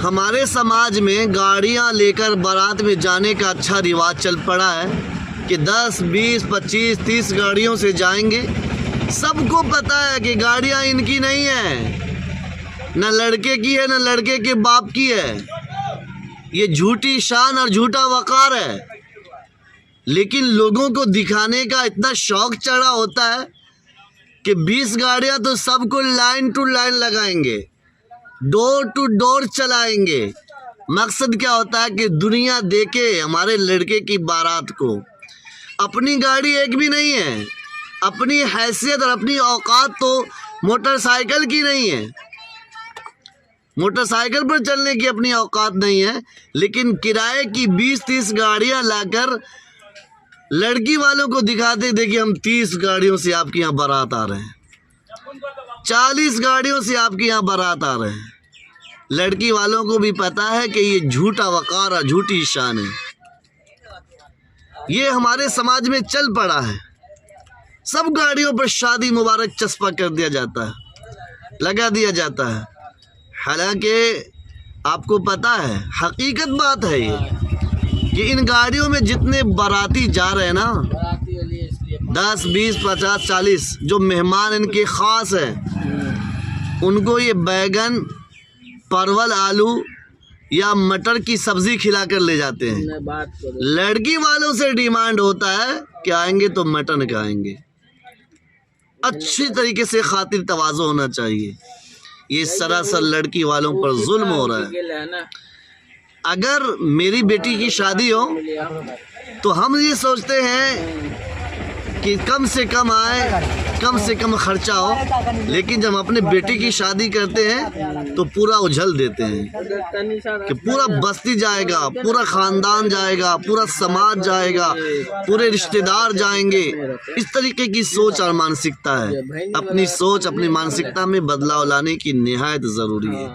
हमारे समाज में गाड़ियां लेकर बारात में जाने का अच्छा रिवाज चल पड़ा है कि 10, 20, 25, 30 गाड़ियों से जाएंगे। सबको पता है कि गाड़ियां इनकी नहीं है, न लड़के की है न लड़के के बाप की है। ये झूठी शान और झूठा वकार है। लेकिन लोगों को दिखाने का इतना शौक चढ़ा होता है कि 20 गाड़ियां तो सबको लाइन टू लाइन लगाएंगे, डोर टू डोर चलाएंगे। मकसद क्या होता है कि दुनिया देखे हमारे लड़के की बारात को। अपनी गाड़ी एक भी नहीं है, अपनी हैसियत और अपनी औकात तो मोटरसाइकिल की नहीं है, मोटरसाइकिल पर चलने की अपनी औकात नहीं है। लेकिन किराए की 20-30 गाड़ियां लाकर लड़की वालों को दिखाते, देखिए हम 30 गाड़ियों से आपके यहाँ बारात आ रहे हैं, 40 गाड़ियों से आपके यहाँ बारात आ रहे हैं। लड़की वालों को भी पता है कि ये झूठा वकार और झूठी शान है। ये हमारे समाज में चल पड़ा है। सब गाड़ियों पर शादी मुबारक चस्पा कर दिया जाता है, लगा दिया जाता है। हालांकि आपको पता है, हकीकत बात है ये कि इन गाड़ियों में जितने बाराती जा रहे हैं ना, 10, 20, 50, 40 जो मेहमान इनके ख़ास हैं, उनको ये बैगन, परवल, आलू या मटर की सब्ज़ी खिला कर ले जाते हैं। लड़की वालों से डिमांड होता है कि आएंगे तो मटन खाएंगे। अच्छी तरीके से खातिर तवाज़ो होना चाहिए। ये सरासर लड़की वालों पर जुल्म हो रहा है। अगर मेरी बेटी की शादी हो तो हम ये सोचते हैं कि कम से कम आए, कम से कम खर्चा हो। लेकिन जब अपने बेटे की शादी करते हैं तो पूरा उछल देते हैं कि पूरा बस्ती जाएगा, पूरा ख़ानदान जाएगा, पूरा समाज जाएगा, पूरे रिश्तेदार जाएंगे। इस तरीके की सोच और मानसिकता है। अपनी सोच, अपनी मानसिकता में बदलाव लाने की निहायत ज़रूरी है।